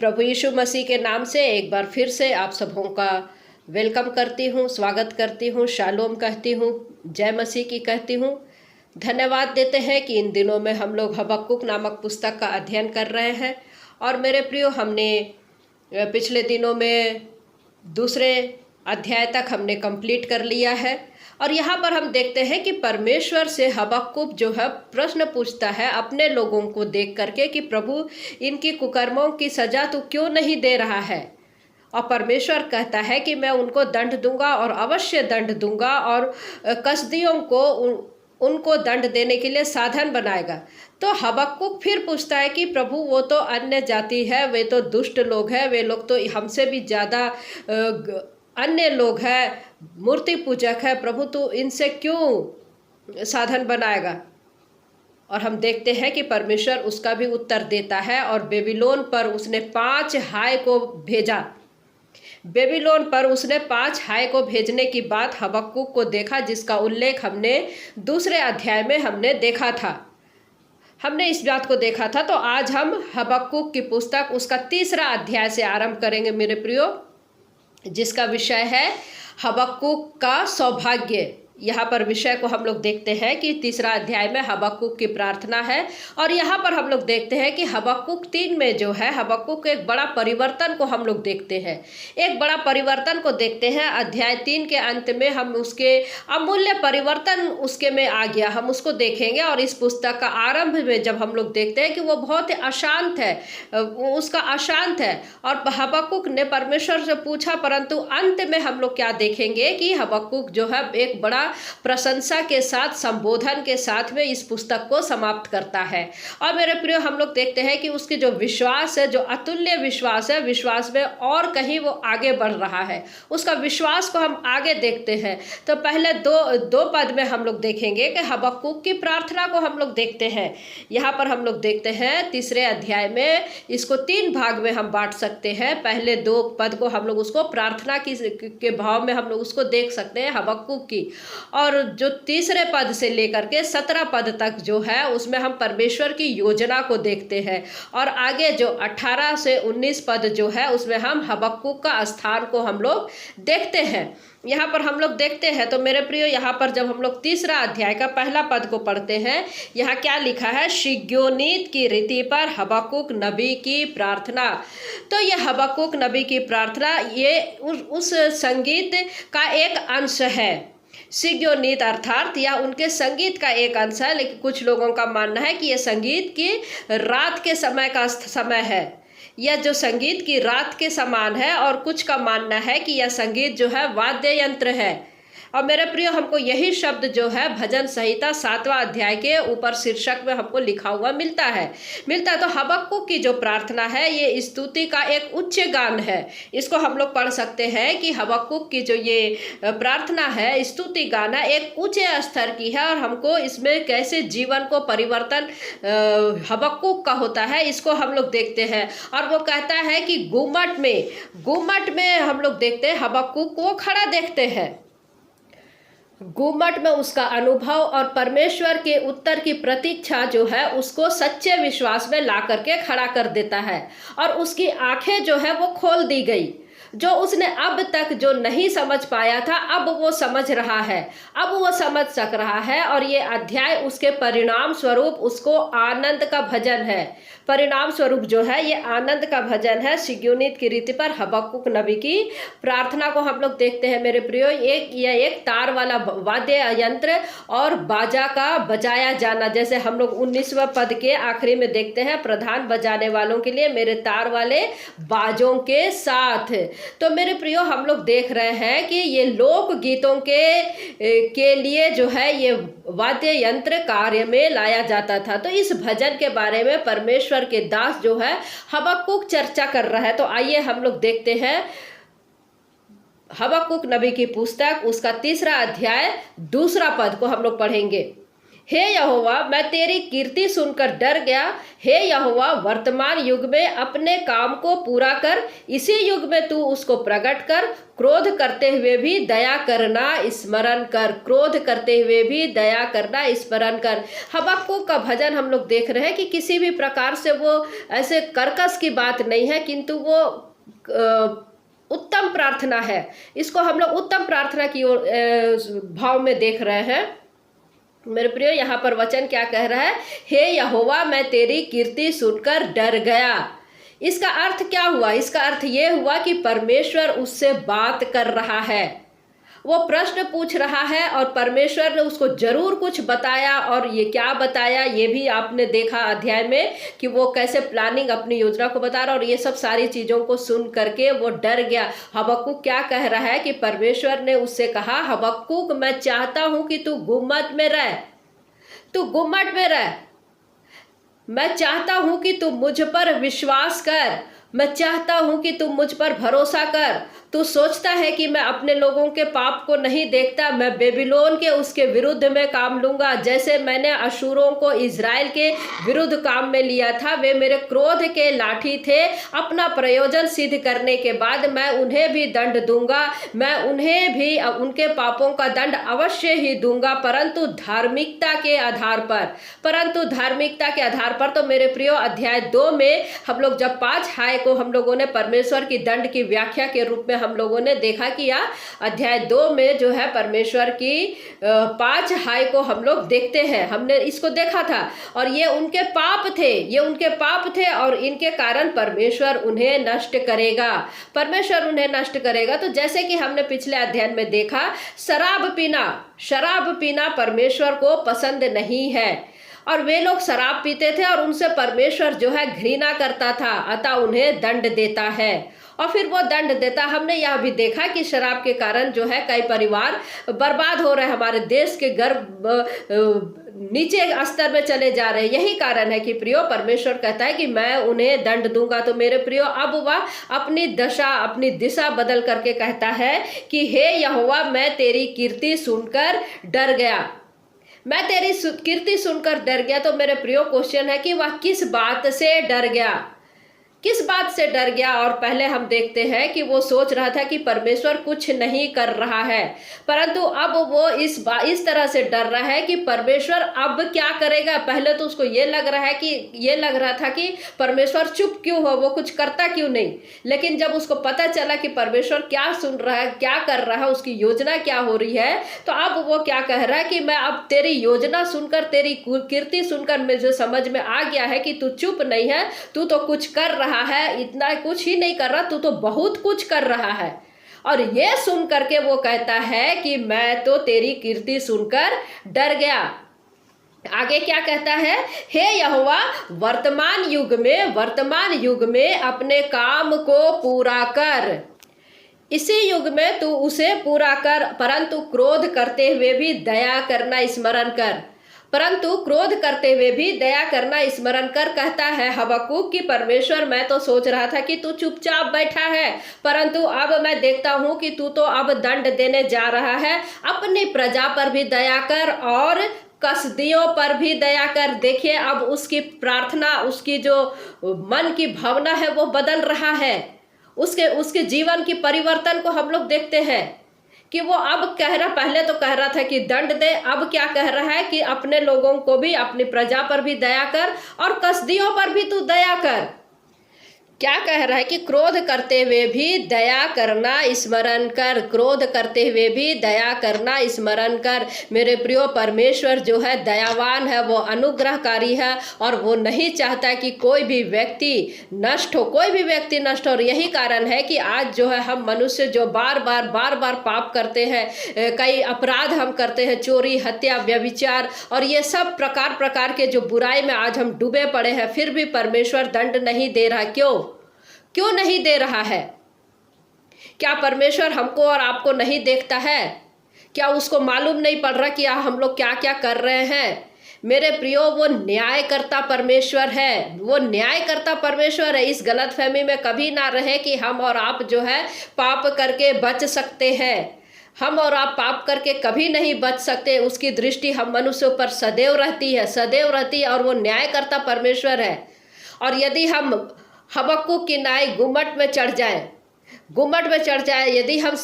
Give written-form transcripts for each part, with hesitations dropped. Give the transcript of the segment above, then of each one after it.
प्रभु यीशु मसीह के नाम से एक बार फिर से आप सबों का वेलकम करती हूँ, स्वागत करती हूँ, शालोम कहती हूँ, जय मसीह की कहती हूँ। धन्यवाद देते हैं कि इन दिनों में हम लोग हबक्कुक नामक पुस्तक का अध्ययन कर रहे हैं। और मेरे प्रियो, हमने पिछले दिनों में दूसरे अध्याय तक हमने कंप्लीट कर लिया है। और यहाँ पर हम देखते हैं कि परमेश्वर से हबक्कुक जो है प्रश्न पूछता है अपने लोगों को देख करके कि प्रभु, इनकी कुकर्मों की सजा तू क्यों नहीं दे रहा है। और परमेश्वर कहता है कि मैं उनको दंड दूंगा और अवश्य दंड दूंगा, और कसदियों को उनको दंड देने के लिए साधन बनाएगा। तो हबक्कुक फिर पूछता है कि प्रभु, वो तो अन्य जाति है, वे तो दुष्ट लोग हैं, वे लोग तो हमसे भी ज़्यादा अन्य लोग हैं, मूर्ति पूजक है, प्रभु तू इनसे क्यों साधन बनाएगा। और हम देखते हैं कि परमेश्वर उसका भी उत्तर देता है और बेबीलोन पर उसने 5 हाय को भेजा। बेबीलोन पर उसने 5 हाय को भेजने की बात हबक्कुक को देखा, जिसका उल्लेख हमने दूसरे अध्याय में हमने देखा था। हमने इस बात को देखा था। तो आज हम हबक्कुक की पुस्तक उसका 3रा अध्याय से आरंभ करेंगे मेरे प्रियो, जिसका विषय है हबक्कुक का सौभाग्य। यहाँ पर विषय को हम लोग देखते हैं कि 3रा अध्याय में हबक्कुक की प्रार्थना है। और यहाँ पर हम लोग देखते हैं कि हबक्कुक 3 में जो है हबक्कुक एक बड़ा परिवर्तन को हम लोग देखते हैं। एक बड़ा परिवर्तन को देखते हैं। अध्याय 3 के अंत में हम उसके अमूल्य परिवर्तन उसके में आ गया, हम उसको देखेंगे। और इस पुस्तक का आरंभ में जब हम लोग देखते हैं कि वो बहुत अशांत है, उसका अशांत है, और हबक्कुक ने परमेश्वर से पूछा, परंतु अंत में हम लोग क्या देखेंगे कि हबक्कुक जो है एक बड़ा प्रशंसा के साथ, संबोधन के साथ में इस पुस्तक को समाप्त करता है। और मेरे प्रियो, हम लोग देखते हैं कि उसके जो विश्वास है, जो अतुल्य विश्वास है, विश्वास में और कहीं वो आगे बढ़ रहा है। उसका विश्वास को हम आगे देखते हैं। तो पहले दो पद में हम लोग देखेंगे कि हबक्कुक की प्रार्थना को हम लोग देखते हैं। यहाँ पर हम लोग देखते हैं 3रे अध्याय में, इसको 3 भाग में हम बांट सकते हैं। पहले 2 पद को हम लोग उसको प्रार्थना के भाव में हम लोग उसको देख सकते हैं हबक्कुक की, और जो 3रे पद से लेकर के 17 पद तक जो है उसमें हम परमेश्वर की योजना को देखते हैं। और आगे जो 18 से 19 पद जो है उसमें हम हबक्कुक का स्थान को हम लोग देखते हैं। यहाँ पर हम लोग देखते हैं। तो मेरे प्रियो, यहाँ पर जब हम लोग 3रा अध्याय का पहला पद को पढ़ते हैं, यहाँ क्या लिखा है? शिग्योनीत की रीति पर हबक्कुक नबी की प्रार्थना। तो ये हबक्कुक नबी की प्रार्थना ये उस संगीत का एक अंश है। शिग्योनीत अर्थात या उनके संगीत का एक अंश है। लेकिन कुछ लोगों का मानना है कि यह संगीत की रात के समय का समय है, यह जो संगीत की रात के समान है। और कुछ का मानना है कि यह संगीत जो है वाद्य यंत्र है। और मेरे प्रियो, हमको यही शब्द जो है भजन संहिता 7वां अध्याय के ऊपर शीर्षक में हमको लिखा हुआ मिलता है। तो हबक्कुक की जो प्रार्थना है ये स्तुति का एक उच्च गान है। इसको हम लोग पढ़ सकते हैं कि हबक्कुक की जो ये प्रार्थना है, स्तुति गाना एक ऊंचे स्तर की है। और हमको इसमें कैसे जीवन को परिवर्तन हबक्कुक का होता है, इसको हम लोग देखते हैं। और वो कहता है कि गुम्मट में हम लोग देखते हैं हबक्कुक को खड़ा देखते हैं। गुम्मट में उसका अनुभव और परमेश्वर के उत्तर की प्रतीक्षा जो है उसको सच्चे विश्वास में ला करके खड़ा कर देता है। और उसकी आंखें जो है वो खोल दी गई। जो उसने अब तक जो नहीं समझ पाया था, अब वो समझ रहा है, अब वो समझ सक रहा है। और ये अध्याय उसके परिणाम स्वरूप उसको आनंद का भजन है। परिणाम स्वरूप जो है ये आनंद का भजन है। शिग्योनीत की रीति पर हबक्कुक नबी की प्रार्थना को हम लोग देखते हैं मेरे प्रियो। एक तार वाला वाद्य यंत्र और बाजा का बजाया जाना, जैसे हम लोग 19वें पद के आखिरी में देखते हैं, प्रधान बजाने वालों के लिए मेरे तार वाले बाजों के साथ। तो मेरे प्रियो, हम लोग देख रहे हैं कि ये लोक गीतों के लिए जो है ये वाद्य यंत्र कार्य में लाया जाता था। तो इस भजन के बारे में परमेश्वर के दास जो है हबक्कुक चर्चा कर रहा है। तो आइए हम लोग देखते हैं हबक्कुक नबी की पुस्तक उसका 3रा अध्याय 2रा पद को हम लोग पढ़ेंगे। हे यहोवा, मैं तेरी कीर्ति सुनकर डर गया। हे यहोवा, वर्तमान युग में अपने काम को पूरा कर, इसी युग में तू उसको प्रकट कर। क्रोध करते हुए भी दया करना स्मरण कर, क्रोध करते हुए भी दया करना स्मरण कर। हबक्कुक का भजन हम लोग देख रहे हैं कि किसी भी प्रकार से वो ऐसे कर्कश की बात नहीं है, किंतु वो उत्तम प्रार्थना है। इसको हम लोग उत्तम प्रार्थना की ओर भाव में देख रहे हैं। मेरे प्रियो, यहाँ पर वचन क्या कह रहा है? हे यहोवा, मैं तेरी कीर्ति सुनकर डर गया। इसका अर्थ क्या हुआ? इसका अर्थ ये हुआ कि परमेश्वर उससे बात कर रहा है, वो प्रश्न पूछ रहा है और परमेश्वर ने उसको जरूर कुछ बताया। और ये क्या बताया, ये भी आपने देखा अध्याय में कि वो कैसे प्लानिंग अपनी योजना को बता रहा। और ये सब सारी चीज़ों को सुन करके वो डर गया। हबक्कुक क्या कह रहा है कि परमेश्वर ने उससे कहा, हबक्कुक, मैं चाहता हूं कि तू गुम्मट में रह, तू गुम्मट में रह। मैं चाहता हूं कि तू मुझ पर विश्वास कर, मैं चाहता हूं कि तू मुझ पर भरोसा कर। तू सोचता है कि मैं अपने लोगों के पाप को नहीं देखता, मैं बेबीलोन के उसके विरुद्ध में काम लूंगा, जैसे मैंने अशूरों को इजराइल के विरुद्ध काम में लिया था। वे मेरे क्रोध के लाठी थे, अपना प्रयोजन सिद्ध करने के बाद मैं उन्हें भी दंड दूंगा, मैं उन्हें भी उनके पापों का दंड अवश्य ही दूंगा, परंतु धार्मिकता के आधार पर। परंतु धार्मिकता के आधार पर तो मेरे प्रियो, अध्याय 2 में हम लोग जब 5 हाय को हम लोगों ने परमेश्वर की दंड की व्याख्या के रूप में हम लोगों ने देखा कि अध्याय 2 में जो है परमेश्वर की 5 हाय को हम लोग देखते हैं, हमने इसको देखा था। और ये उनके पाप थे, ये उनके पाप थे और इनके कारण परमेश्वर उन्हें नष्ट करेगा, परमेश्वर उन्हें नष्ट करेगा। तो जैसे कि हमने पिछले अध्याय में देखा, शराब पीना परमेश्वर को पसंद नहीं है और वे लोग शराब पीते थे और उनसे परमेश्वर जो है घृणा करता था, अतः उन्हें दंड देता है। और फिर वो दंड देता, हमने यह भी देखा कि शराब के कारण जो है कई परिवार बर्बाद हो रहे हैं, हमारे देश के गर्भ नीचे स्तर में चले जा रहे हैं। यही कारण है कि प्रियो, परमेश्वर कहता है कि मैं उन्हें दंड दूंगा। तो मेरे प्रियो, अब वह अपनी दिशा बदल करके कहता है कि हे यहोवा, मैं तेरी कीर्ति सुनकर डर गया, मैं तेरी कीर्ति सुनकर डर गया। तो मेरे प्रियो, क्वेश्चन है कि वह किस बात से डर गया, किस बात से डर गया? और पहले हम देखते हैं कि वो सोच रहा था कि परमेश्वर कुछ नहीं कर रहा है, परंतु अब वो इस तरह से डर रहा है कि परमेश्वर अब क्या करेगा। पहले तो उसको ये लग रहा था कि परमेश्वर चुप क्यों हो, वो कुछ करता क्यों नहीं। लेकिन जब उसको पता चला कि परमेश्वर क्या सुन रहा है, क्या कर रहा है, उसकी योजना क्या हो रही है, तो अब वो क्या कह रहा है कि मैं अब तेरी योजना सुनकर, तेरी कीर्ति सुनकर मुझे समझ में आ गया है कि तू चुप नहीं है, तू तो कुछ कर रहा है। इतना कुछ ही नहीं कर रहा, तू तो बहुत कुछ कर रहा है। और ये सुन करके वो कहता है कि मैं तो तेरी कीर्ति सुनकर डर गया। आगे क्या कहता है? हे यहोवा, वर्तमान युग में अपने काम को पूरा कर, इसी युग में तू उसे पूरा कर, परंतु क्रोध करते हुए भी दया करना स्मरण कर, परंतु क्रोध करते हुए भी दया करना स्मरण कर। कहता है हबक्कुक कि परमेश्वर, मैं तो सोच रहा था कि तू चुपचाप बैठा है, परंतु अब मैं देखता हूं कि तू तो अब दंड देने जा रहा है। अपनी प्रजा पर भी दया कर और कसदियों पर भी दया कर। देखिए, अब उसकी प्रार्थना, उसकी जो मन की भावना है वो बदल रहा है, उसके जीवन की परिवर्तन को हम लोग देखते हैं कि वो अब पहले तो कह रहा था कि दंड दे, अब क्या कह रहा है कि अपने लोगों को भी, अपनी प्रजा पर भी दया कर और कसदियों पर भी तू दया कर। क्या कह रहा है कि क्रोध करते हुए भी दया करना स्मरण कर, क्रोध करते हुए भी दया करना स्मरण कर। मेरे प्रियो, परमेश्वर जो है दयावान है, वो अनुग्रहकारी है और वो नहीं चाहता कि कोई भी व्यक्ति नष्ट हो, कोई भी व्यक्ति नष्ट हो। और यही कारण है कि आज जो है हम मनुष्य जो बार बार पाप करते हैं, कई अपराध हम करते हैं, चोरी, हत्या, व्यभिचार और ये सब प्रकार के जो बुराई में आज हम डूबे पड़े हैं, फिर भी परमेश्वर दंड नहीं दे रहा। क्यों नहीं दे रहा है? क्या परमेश्वर हमको और आपको नहीं देखता है? क्या उसको मालूम नहीं पड़ रहा कि हम लोग क्या क्या कर रहे हैं? मेरे प्रियो, वो न्यायकर्ता परमेश्वर है, वो न्यायकर्ता परमेश्वर है। इस गलतफहमी में कभी ना रहे कि हम और आप जो है पाप करके बच सकते हैं। हम और आप पाप करके कभी नहीं बच सकते। उसकी दृष्टि हम मनुष्यों पर सदैव रहती है, सदैव रहती है, और वो न्यायकर्ता परमेश्वर है। और यदि हम हबक्कुक की नाई गुम्मट में चढ़ जाए, गुम्मट में चढ़ जाए, यदि हम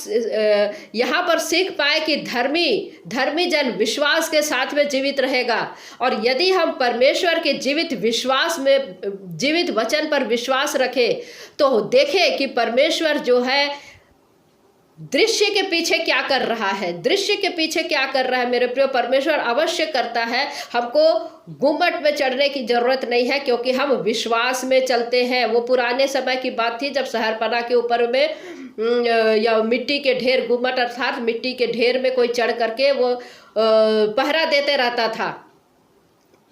यहाँ पर सीख पाए कि धर्मी जन विश्वास के साथ में जीवित रहेगा, और यदि हम परमेश्वर के जीवित वचन पर विश्वास रखें, तो देखें कि परमेश्वर जो है दृश्य के पीछे क्या कर रहा है, दृश्य के पीछे क्या कर रहा है। मेरे प्रिय, परमेश्वर अवश्य करता है। हमको गुम्मट में चढ़ने की जरूरत नहीं है, क्योंकि हम विश्वास में चलते हैं। वो पुराने समय की बात थी जब शहरपनाह के ऊपर में या मिट्टी के ढेर, गुम्मट अर्थात मिट्टी के ढेर में कोई चढ़ करके वो पहरा देते रहता था,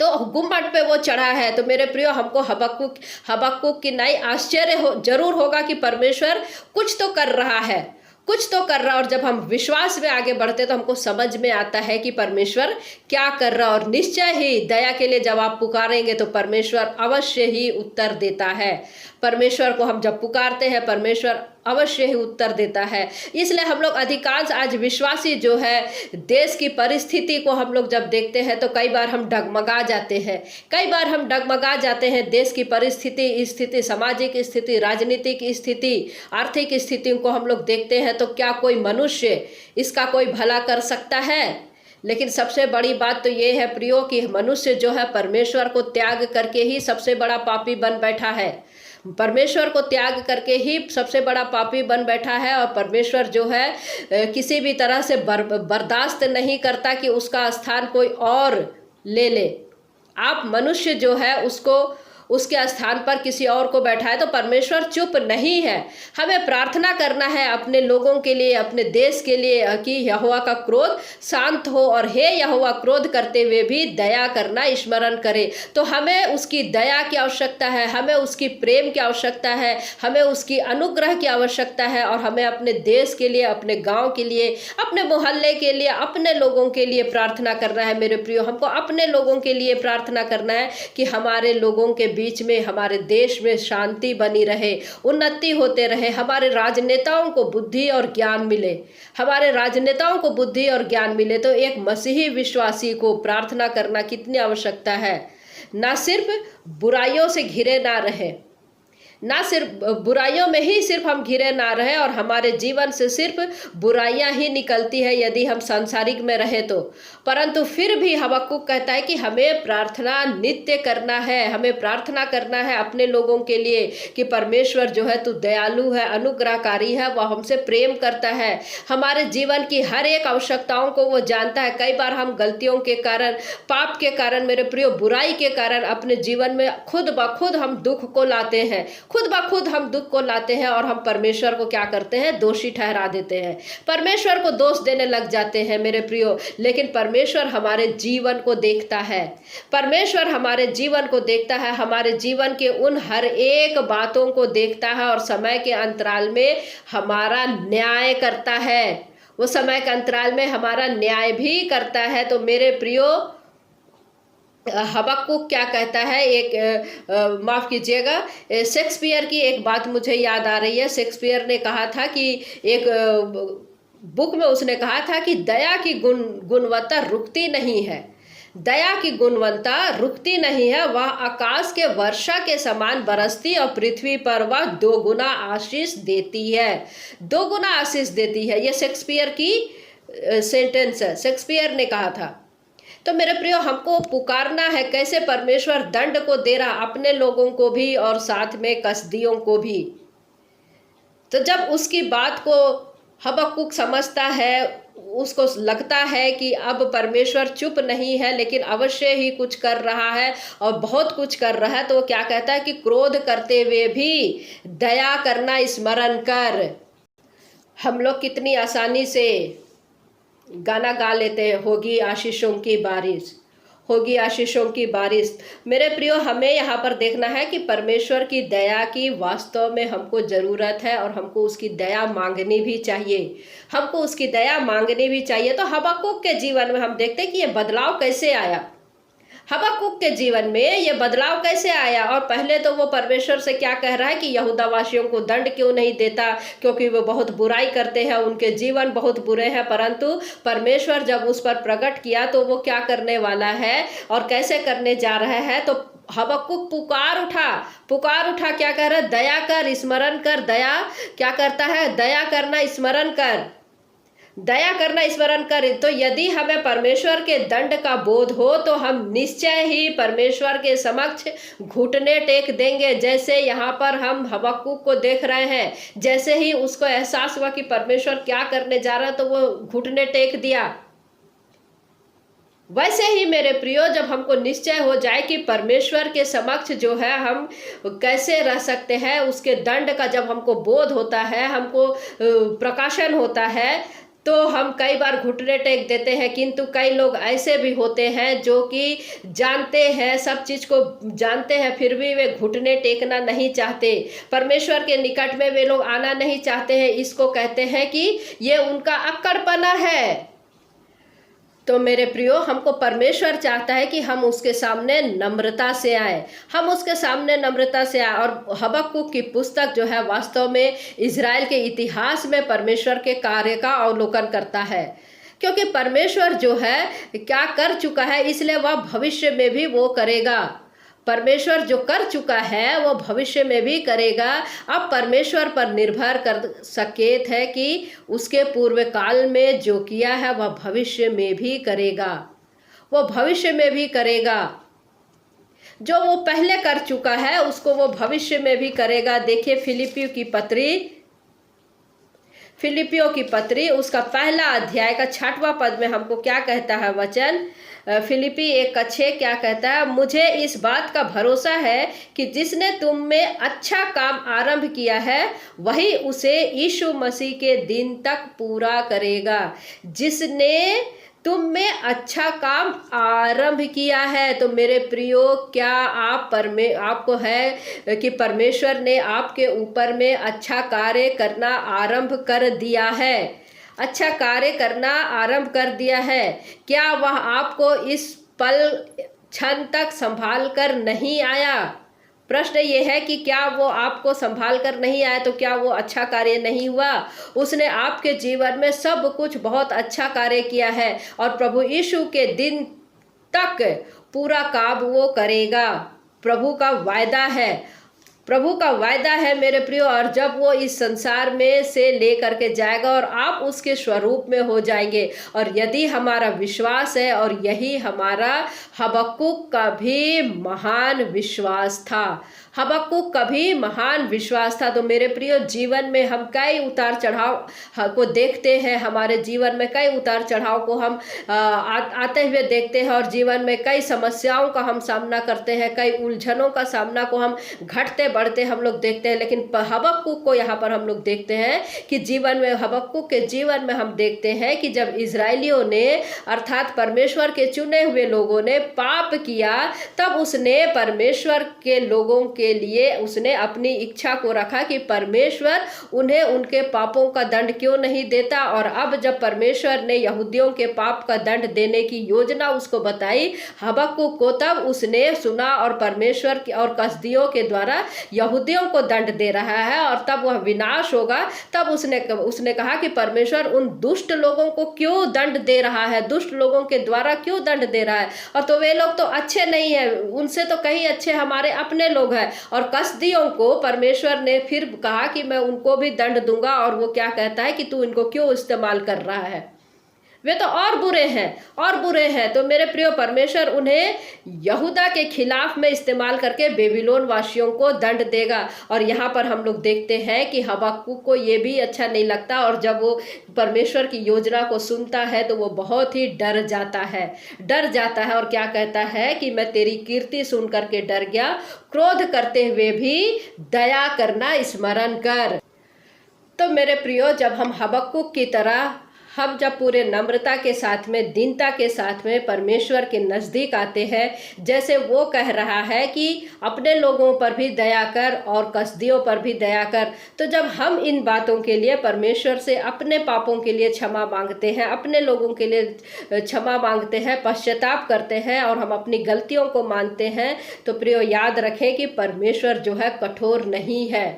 तो गुम्मट पे वो चढ़ा है। तो मेरे प्रियो, हमको हबक्कुक की नाई आश्चर्य जरूर होगा कि परमेश्वर कुछ तो कर रहा है, कुछ तो कर रहा है। और जब हम विश्वास में आगे बढ़ते तो हमको समझ में आता है कि परमेश्वर क्या कर रहा है। और निश्चय ही दया के लिए जब आप पुकारेंगे तो परमेश्वर अवश्य ही उत्तर देता है। परमेश्वर को हम जब पुकारते हैं, परमेश्वर अवश्य ही उत्तर देता है। इसलिए हम लोग अधिकांश आज विश्वासी जो है, देश की परिस्थिति को हम लोग जब देखते हैं तो कई बार हम डगमगा जाते हैं, कई बार हम डगमगा जाते हैं। देश की स्थिति, सामाजिक स्थिति, राजनीतिक स्थिति, आर्थिक स्थिति को हम लोग देखते हैं तो क्या कोई मनुष्य इसका कोई भला कर सकता है? लेकिन सबसे बड़ी बात तो ये है प्रियो कि मनुष्य जो है परमेश्वर को त्याग करके ही सबसे बड़ा पापी बन बैठा है। परमेश्वर को त्याग करके ही सबसे बड़ा पापी बन बैठा है। और परमेश्वर जो है किसी भी तरह से बर्दाश्त नहीं करता कि उसका स्थान कोई और ले ले। आप मनुष्य जो है उसके स्थान पर किसी और को बैठाए तो परमेश्वर चुप नहीं है। हमें प्रार्थना करना है अपने लोगों के लिए, अपने देश के लिए, कि यहोवा का क्रोध शांत हो, और हे यहोवा क्रोध करते हुए भी दया करना स्मरण करे। तो हमें उसकी दया की आवश्यकता है, हमें उसकी प्रेम की आवश्यकता है, हमें उसकी अनुग्रह की आवश्यकता है। और हमें अपने देश के लिए, अपने गाँव के लिए, अपने मोहल्ले के लिए, अपने लोगों के लिए प्रार्थना करना है। मेरे प्रियो, हमको अपने लोगों के लिए प्रार्थना करना है कि हमारे लोगों के बीच में, हमारे देश में शांति बनी रहे, उन्नति होते रहे। हमारे राजनेताओं को बुद्धि और ज्ञान मिले, हमारे राजनेताओं को बुद्धि और ज्ञान मिले। तो एक मसीही विश्वासी को प्रार्थना करना कितनी आवश्यकता है। ना सिर्फ बुराइयों से घिरे ना रहे, ना सिर्फ बुराइयों में ही सिर्फ हम घिरे ना रहे, और हमारे जीवन से सिर्फ बुराइयां ही निकलती है यदि हम सांसारिक में रहे तो। परंतु फिर भी हबक्कुक कहता है कि हमें प्रार्थना नित्य करना है, हमें प्रार्थना करना है अपने लोगों के लिए कि परमेश्वर जो है तू दयालु है, अनुग्रहकारी है, वह हमसे प्रेम करता है, हमारे जीवन की हर एक आवश्यकताओं को वो जानता है। कई बार हम गलतियों के कारण, पाप के कारण, मेरे प्रियो बुराई के कारण अपने जीवन में खुद ब खुद हम दुख को लाते हैं, खुद ब खुद हम दुख को लाते हैं, और हम परमेश्वर को क्या करते हैं? दोषी ठहरा देते हैं, परमेश्वर को दोष देने लग जाते हैं मेरे प्रियो। लेकिन परमेश्वर हमारे जीवन को देखता है, परमेश्वर हमारे जीवन को देखता है, हमारे जीवन के उन हर एक बातों को देखता है, और समय के अंतराल में हमारा न्याय करता है। वो समय के अंतराल में हमारा न्याय भी करता है। तो मेरे प्रियो, हबक्कुक क्या कहता है, माफ कीजिएगा, शेक्सपियर की एक बात मुझे याद आ रही है। शेक्सपियर ने कहा था कि एक बुक में उसने कहा था कि दया की गुणवत्ता रुकती नहीं है, दया की गुणवत्ता रुकती नहीं है, वह आकाश के वर्षा के समान बरसती और पृथ्वी पर वह दोगुना आशीष देती है, दोगुना आशीष देती है। यह शेक्सपियर की सेंटेंस है, शेक्सपियर ने कहा था। तो मेरे प्रियो, हमको पुकारना है कैसे परमेश्वर दंड को दे रहा, अपने लोगों को भी और साथ में कसदियों को भी। तो जब उसकी बात को हबक्कुक समझता है, उसको लगता है कि अब परमेश्वर चुप नहीं है लेकिन अवश्य ही कुछ कर रहा है और बहुत कुछ कर रहा है, तो वो क्या कहता है कि क्रोध करते हुए भी दया करना स्मरण कर। हम लोग कितनी आसानी से गाना गा लेते हैं, होगी आशीषों की बारिश, होगी आशीषों की बारिश। मेरे प्रियो, हमें यहाँ पर देखना है कि परमेश्वर की दया की वास्तव में हमको ज़रूरत है, और हमको उसकी दया मांगनी भी चाहिए, हमको उसकी दया मांगनी भी चाहिए। तो हबक्कुक के जीवन में हम देखते हैं कि ये बदलाव कैसे आया। हबक्कुक के जीवन में ये बदलाव कैसे आया? और पहले तो वो परमेश्वर से क्या कह रहा है कि यहूदा वासियों को दंड क्यों नहीं देता, क्योंकि वो बहुत बुराई करते हैं, उनके जीवन बहुत बुरे हैं। परंतु परमेश्वर जब उस पर प्रकट किया तो वो क्या करने वाला है और कैसे करने जा रहा है, तो हबक्कुक पुकार उठा। क्या कह रहा है? दया कर, स्मरण कर। दया क्या करता है? दया करना, स्मरण कर। दया करना, स्मरण करें। तो यदि हमें परमेश्वर के दंड का बोध हो तो हम निश्चय ही परमेश्वर के समक्ष घुटने टेक देंगे। जैसे यहाँ पर हम हबक्कुक को देख रहे हैं, जैसे ही उसको एहसास हुआ कि परमेश्वर क्या करने जा रहा है तो वो घुटने टेक दिया। वैसे ही मेरे प्रियो, जब हमको निश्चय हो जाए कि परमेश्वर के समक्ष जो है हम कैसे रह सकते हैं, उसके दंड का जब हमको बोध होता है, हमको प्रकाशन होता है, तो हम कई बार घुटने टेक देते हैं। किंतु कई लोग ऐसे भी होते हैं जो कि जानते हैं, सब चीज़ को जानते हैं, फिर भी वे घुटने टेकना नहीं चाहते, परमेश्वर के निकट में वे लोग आना नहीं चाहते हैं। इसको कहते हैं कि ये उनका अक्कड़पना है। तो मेरे प्रियो, हमको परमेश्वर चाहता है कि हम उसके सामने नम्रता से आए, हम उसके सामने नम्रता से आए। और हबक्कुक की पुस्तक जो है वास्तव में इज़राइल के इतिहास में परमेश्वर के कार्य का अवलोकन करता है, क्योंकि परमेश्वर जो है क्या कर चुका है, इसलिए वह भविष्य में भी वो करेगा। परमेश्वर जो कर चुका है वो भविष्य में भी करेगा। अब परमेश्वर पर निर्भर कर सकेत है कि उसके पूर्व काल में जो किया है वह भविष्य में भी करेगा, वो भविष्य में भी करेगा। जो वो पहले कर चुका है उसको वो भविष्य में भी करेगा। देखिए फिलिपियों की पत्री उसका पहला अध्याय का 6वां पद में हमको क्या कहता है वचन? फिलिपी 1:6 क्या कहता है? मुझे इस बात का भरोसा है कि जिसने तुम में अच्छा काम आरंभ किया है वही उसे यीशु मसीह के दिन तक पूरा करेगा। जिसने तुम में अच्छा काम आरंभ किया है। तो मेरे प्रियो, क्या आपको है कि परमेश्वर ने आपके ऊपर में अच्छा कार्य करना आरंभ कर दिया है? अच्छा कार्य करना आरंभ कर दिया है। क्या वह आपको इस पल क्षण तक संभाल कर नहीं आया? प्रश्न ये है कि क्या वो आपको संभाल कर नहीं आया तो क्या वो अच्छा कार्य नहीं हुआ? उसने आपके जीवन में सब कुछ बहुत अच्छा कार्य किया है और प्रभु यीशु के दिन तक पूरा काम वो करेगा। प्रभु का वायदा है, प्रभु का वायदा है मेरे प्रियो। और जब वो इस संसार में से ले करके जाएगा और आप उसके स्वरूप में हो जाएंगे, और यदि हमारा विश्वास है, और यही हमारा हबक्कुक का भी महान विश्वास था, हबक्कुक का भी महान विश्वास था। तो मेरे प्रियो, जीवन में हम कई उतार चढ़ाव को देखते हैं, हमारे जीवन में कई उतार चढ़ाव को हम आते हुए देखते हैं, और जीवन में कई समस्याओं का हम सामना करते हैं, कई उलझनों का सामना को हम घटते बढ़ते हम लोग देखते हैं। लेकिन हबक्कुक को यहाँ पर हम लोग देखते हैं कि जीवन में, हबक्कुक के जीवन में हम देखते हैं कि जब इजरायलियों ने अर्थात परमेश्वर के चुने हुए लोगों ने पाप किया, तब उसने परमेश्वर के लोगों के लिए उसने अपनी इच्छा को रखा कि परमेश्वर उन्हें उनके पापों का दंड क्यों नहीं देता। और अब जब परमेश्वर ने यहूदियों के पाप का दंड देने की योजना उसको बताई हबक्कुक को, तब उसने सुना और परमेश्वर और कसदियों के द्वारा यहूदियों को दंड दे रहा है और तब वह विनाश होगा। तब उसने कहा कि परमेश्वर उन दुष्ट लोगों को क्यों दंड दे रहा है, दुष्ट लोगों के द्वारा क्यों दंड दे रहा है। और तो वे लोग तो अच्छे नहीं है, उनसे तो कहीं अच्छे हमारे अपने लोग हैं। और कसदियों को परमेश्वर ने फिर कहा कि मैं उनको भी दंड दूंगा। और वो क्या कहता है कि तू इनको क्यों इस्तेमाल कर रहा है, वे तो और बुरे हैं। तो मेरे प्रियो, परमेश्वर उन्हें यहूदा के खिलाफ में इस्तेमाल करके बेबीलोन वासियों को दंड देगा। और यहाँ पर हम लोग देखते हैं कि हबक्कुक को ये भी अच्छा नहीं लगता, और जब वो परमेश्वर की योजना को सुनता है तो वो बहुत ही डर जाता है और क्या कहता है कि मैं तेरी कीर्ति सुन करके डर गया, क्रोध करते हुए भी दया करना स्मरण कर। तो मेरे प्रियो, जब हम हबक्कुक की तरह हम जब पूरे नम्रता के साथ में, दीनता के साथ में परमेश्वर के नज़दीक आते हैं, जैसे वो कह रहा है कि अपने लोगों पर भी दया कर और कसदियों पर भी दया कर, तो जब हम इन बातों के लिए परमेश्वर से अपने पापों के लिए क्षमा मांगते हैं, अपने लोगों के लिए क्षमा मांगते हैं, पश्चाताप करते हैं और हम अपनी गलतियों को मानते हैं, तो प्रियो याद रखें कि परमेश्वर जो है कठोर नहीं है।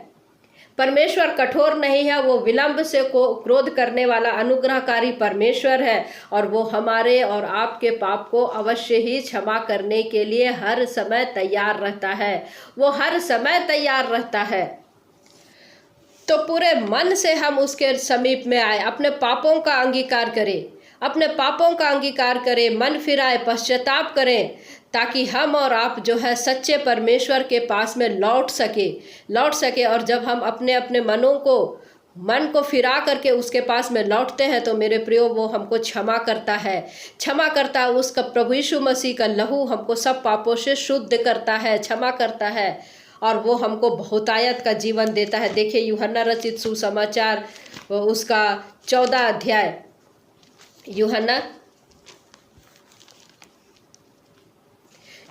परमेश्वर कठोर नहीं है, वो विलंब से क्रोध करने वाला अनुग्रहकारी परमेश्वर है और वो हमारे और आपके पाप को अवश्य ही क्षमा करने के लिए हर समय तैयार रहता है। वो हर समय तैयार रहता है। तो पूरे मन से हम उसके समीप में आए, अपने पापों का अंगीकार करें, अपने पापों का अंगीकार करें, मन फिराए, पश्चाताप करें, ताकि हम और आप जो है सच्चे परमेश्वर के पास में लौट सके। और जब हम अपने अपने मन को फिरा करके उसके पास में लौटते हैं, तो मेरे प्रियो वो हमको क्षमा करता है। उसका प्रभु यीशु मसीह का लहू हमको सब पापों से शुद्ध करता है, क्षमा करता है और वो हमको बहुतायत का जीवन देता है। देखिए यूहन्ना रचित सुसमाचार उसका 14 अध्याय,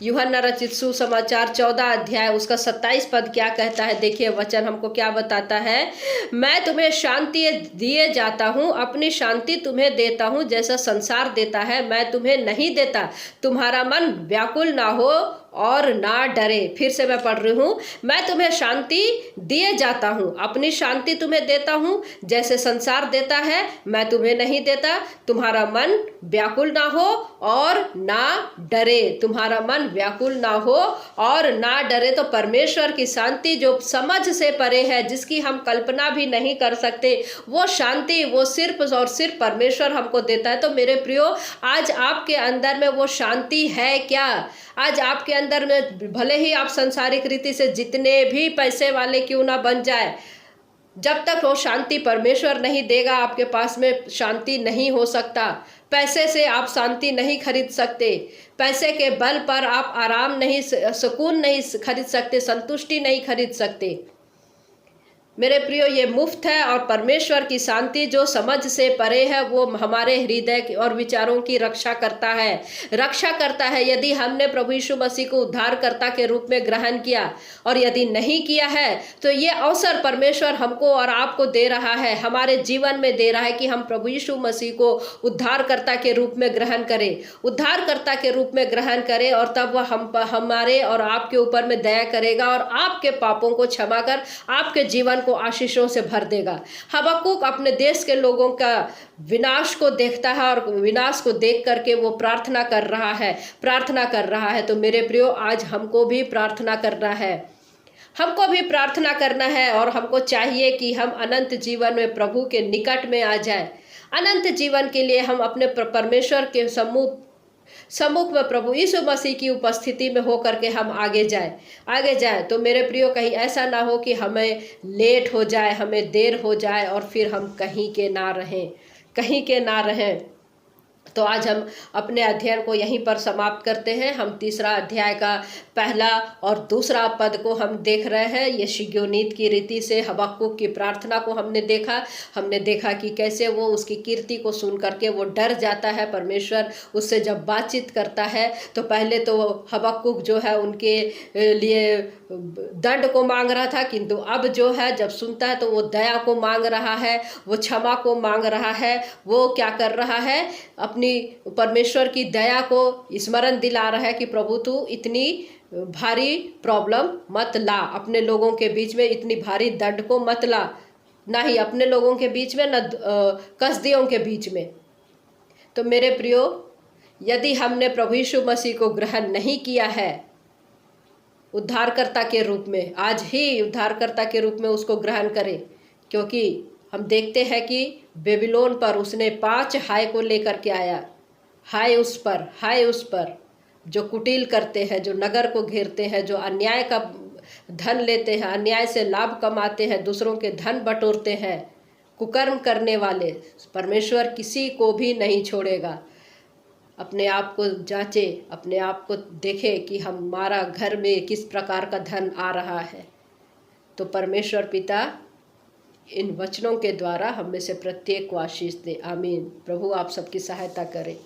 यूहन्ना रचित सुसमाचार 14 अध्याय उसका 27 पद क्या कहता है। देखिए वचन हमको क्या बताता है। मैं तुम्हें शांति दिए जाता हूँ, अपनी शांति तुम्हें देता हूँ, जैसा संसार देता है मैं तुम्हें नहीं देता। तुम्हारा मन व्याकुल ना हो और ना डरे। फिर से मैं पढ़ रही हूँ, मैं तुम्हें शांति दिए जाता हूँ, अपनी शांति तुम्हें देता हूँ, जैसे संसार देता है मैं तुम्हें नहीं देता। तुम्हारा मन व्याकुल ना हो और ना डरे। तुम्हारा मन व्याकुल ना हो और ना डरे। तो परमेश्वर की शांति जो समझ से परे है, जिसकी हम कल्पना भी नहीं कर सकते, वो शांति वो सिर्फ और सिर्फ परमेश्वर हमको देता है। तो मेरे प्रियो, आज आपके अंदर में वो शांति है क्या? आज आपके अंदर में भले ही आप सांसारिक रीति से जितने भी पैसे वाले क्यों ना बन जाए, जब तक वो शांति परमेश्वर नहीं देगा, आपके पास में शांति नहीं हो सकता। पैसे से आप शांति नहीं खरीद सकते, पैसे के बल पर आप आराम नहीं, सुकून नहीं खरीद सकते, संतुष्टि नहीं खरीद सकते। मेरे प्रियो, ये मुफ्त है और परमेश्वर की शांति जो समझ से परे है, वो हमारे हृदय और विचारों की रक्षा करता है। यदि हमने प्रभु यीशु मसीह को उद्धारकर्ता के रूप में ग्रहण किया और यदि नहीं किया है, तो ये अवसर परमेश्वर हमको और आपको दे रहा है, हमारे जीवन में दे रहा है कि हम प्रभु यीशु मसीह को उद्धारकर्ता के रूप में ग्रहण करें और तब वह हमारे और आपके ऊपर में दया करेगा और आपके पापों को क्षमा कर आपके जीवन को आशीषों से भर देगा। हबक्कुक अपने देश के लोगों का विनाश को देखता है और विनाश को देख करके वो प्रार्थना कर रहा है। तो मेरे प्रियो, आज हमको भी प्रार्थना करना है और हमको चाहिए कि हम अनंत जीवन में प्रभु के निकट में आ जाए। अनंत जीवन के लिए हम अपने परमेश्वर के सम्मुख में प्रभु यीशु मसीह की उपस्थिति में होकर के हम आगे जाए। तो मेरे प्रियो, कहीं ऐसा ना हो कि हमें लेट हो जाए, हमें देर हो जाए और फिर हम कहीं के ना रहें। तो आज हम अपने अध्ययन को यहीं पर समाप्त करते हैं। हम तीसरा अध्याय का पहला और दूसरा पद को हम देख रहे हैं। ये शिग्योनीत की रीति से हबक्कुक की प्रार्थना को हमने देखा कि कैसे वो उसकी कीर्ति को सुन करके वो डर जाता है। परमेश्वर उससे जब बातचीत करता है तो पहले तो हबक्कुक जो है उनके लिए दंड को मांग रहा था, किंतु अब जो है जब सुनता है तो वो दया को मांग रहा है, वो क्षमा को मांग रहा है। वो क्या कर रहा है? अपनी परमेश्वर की दया को स्मरण दिला रहा है कि प्रभु तू इतनी भारी प्रॉब्लम मत ला, अपने लोगों के बीच में इतनी भारी दंड को मत ला, ना ही अपने लोगों के बीच में, न कसदियों के बीच में। तो मेरे प्रियो, यदि हमने प्रभु यीशु मसीह को ग्रहण नहीं किया है उद्धारकर्ता के रूप में, आज ही उद्धारकर्ता के रूप में उसको ग्रहण करें, क्योंकि हम देखते हैं कि बेबीलोन पर उसने 5 हाय को लेकर के आया। हाय उस पर जो कुटिल करते हैं, जो नगर को घेरते हैं, जो अन्याय का धन लेते हैं, अन्याय से लाभ कमाते हैं, दूसरों के धन बटोरते हैं, कुकर्म करने वाले। परमेश्वर किसी को भी नहीं छोड़ेगा। अपने आप को जांचे, अपने आप को देखे कि हमारा घर में किस प्रकार का धन आ रहा है। तो परमेश्वर पिता इन वचनों के द्वारा हम में से प्रत्येक को आशीष दे। आमीन। प्रभु आप सबकी सहायता करें।